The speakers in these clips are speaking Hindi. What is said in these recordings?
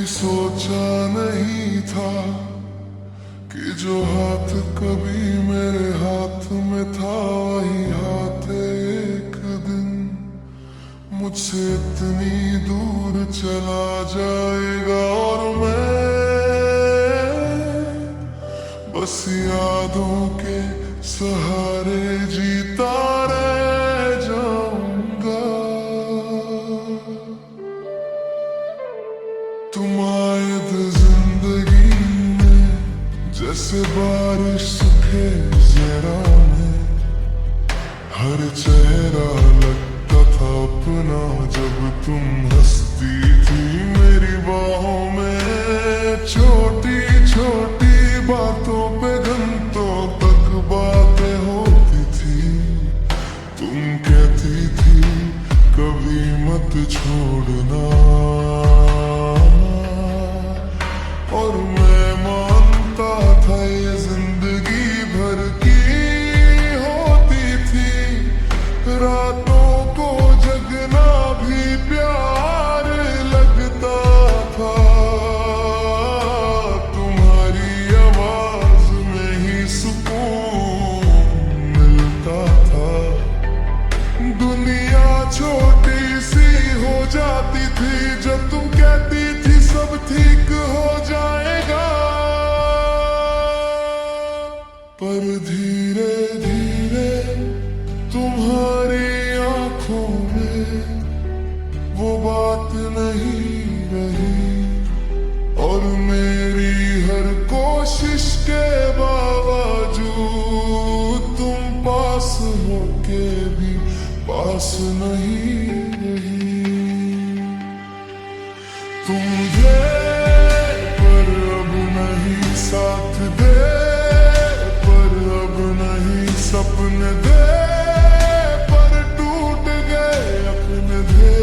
कभी सोचा नहीं था कि जो हाथ कभी मेरे हाथ में था वही हाथ एक दिन मुझसे इतनी दूर चला जाएगा और मैं बस यादों के सहारे जीता रह जाऊंगा। तुम आए थे जिंदगी में जैसे बारिश सूखे ज़रा में, हर चेहरा लगता था अपना जब तुम हंसती थी मेरी बाहों में। छोटी छोटी बातों पे घंटों तक बातें होती थी, तुम कहती थी कभी मत छोड़ना, और मैं मानता था ये जिंदगी भर की होती थी। रातों को जगना भी प्यार लगता था, तुम्हारी आवाज में ही सुकून मिलता था। दुनिया छोटी सी हो जाती थी जब तुम कहती थी सब ठीक हो जाएगा, पर धीरे धीरे तुम्हारी आंखों में वो बात नहीं रही, और मेरी हर कोशिश के बावजूद तुम पास होके भी पास नहीं रही। तुम थे पर अब नहीं साथ दे, पर अब नहीं सपने दे, पर टूट गए अपने दे,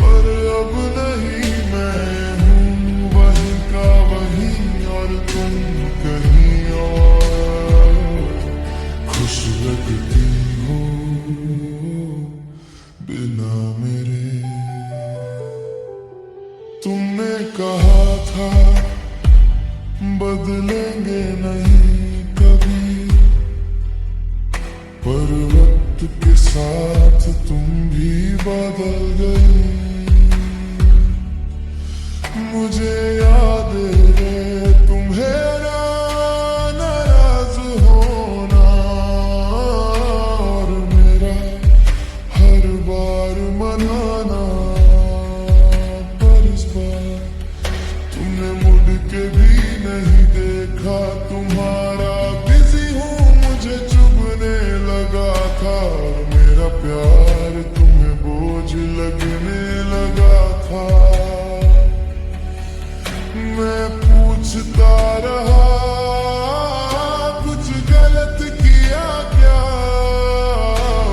पर अब नहीं मैं हूँ वही का वही और तुम कहीं और। खुश लगती हो बिना मेरे। तुमने कहा था बदलेंगे नहीं कभी, पर वक्त के साथ तुम भी बदल गई। मुझे याद है तुम्हारा नाराज होना, और मेरा हर बार मनाना, पर इस बार तुमने मुड़ के भी नहीं देखा। तुम्हारा बिजी हूँ मुझे चुभने लगा था, और मेरा प्यार तुम्हें बोझ लगने लगा था। मैं पूछता रहा कुछ गलत किया क्या,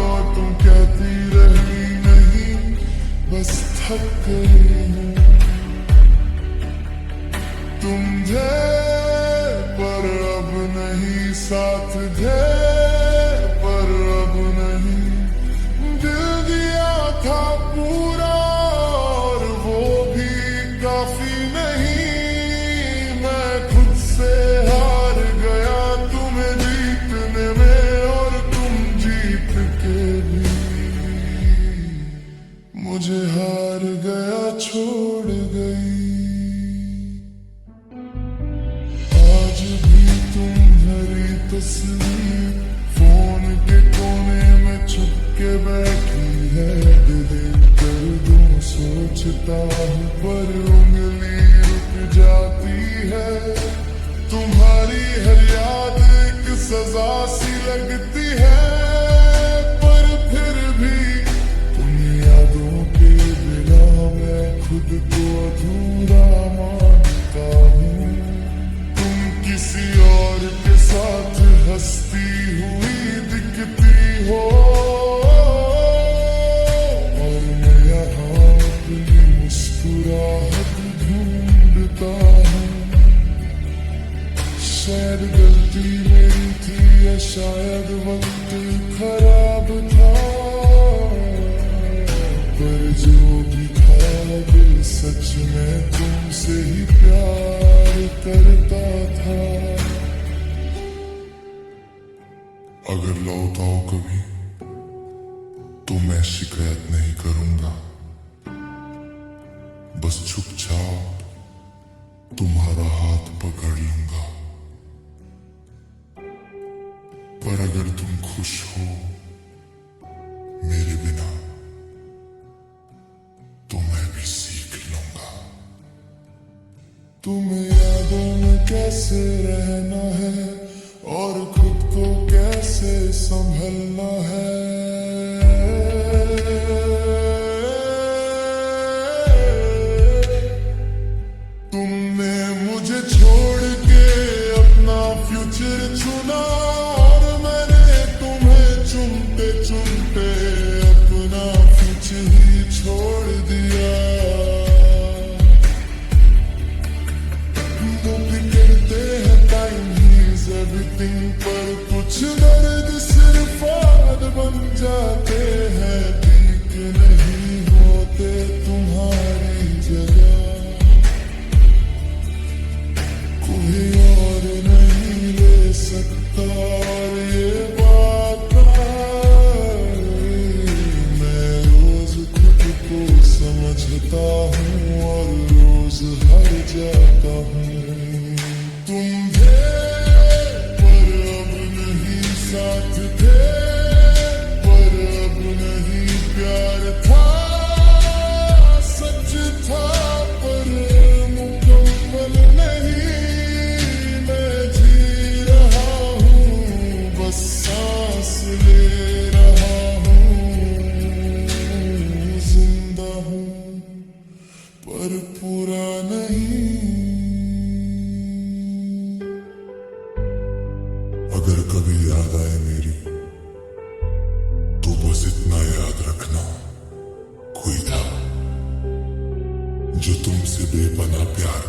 और तुम कहती रही नहीं बस थक गई हूँ। तुम थे पर अब नहीं साथ थे, पर अब नहीं। दिल दिया था पूरा और वो भी काफी नहीं, मैं खुद से हार गया तुम्हें जीतने में, और तुम जीत के भी मुझे हार गया छोड़ गई। आज भी तुम्हारी तस्वीर फोन के कोने में छुप के बैठी है, दिल कर दूं सोचता हूँ पर उंगली रुक जाती है। तुम्हारी हर याद एक सजा सी लगती है, पर फिर भी उन यादों के बिना मैं खुद को अधूरा मानता हूँ। तुम किसी और के साथ हंसती हुई दिखती हो, और मैं यहाँ अपनी मुस्कुराहट ढूंढता हूँ। शायद गलती मेरी थी या शायद वक्त खराब था, पर जो भी था दिल सच में तुम तुमसे ही प्यार करता था। अगर लौट आओ कभी तो मैं शिकायत नहीं करूंगा, बस चुपचाप तुम्हारा हाथ पकड़ लूंगा। पर अगर तुम खुश हो मेरे बिना तो मैं भी सीख लूंगा। तुम्हें यादों में कैसे रहना है और खुद को कैसे संभलना है। तुमने मुझे छोड़ के अपना फ्यूचर चुना और मैंने तुम्हें चुनते चुनते अपना फ्यूचर ही छोड़ दिया। वो भी कहते हैं टाइम हीज एवरीथिंग, पर कुछ दर्द सिर्फ याद बन जाते हैं, ठीक नहीं होते तुम्हारी जगह। कोई और नहीं ले सकता और ये बात मैं रोज खुद को समझता हूँ और रोज हार जाता हूँ। तुम थे पर अब नहीं साथ थे, पर अब नहीं प्यार था, सच था पर मुकम्मल नहीं। मैं जी रहा हूँ बस सांस ले रहा हूँ, जिंदा हूँ पर पूरा नहीं। अगर कभी याद आए मेरी तो बस इतना याद रखना, कोई था जो तुमसे बेपनाह प्यार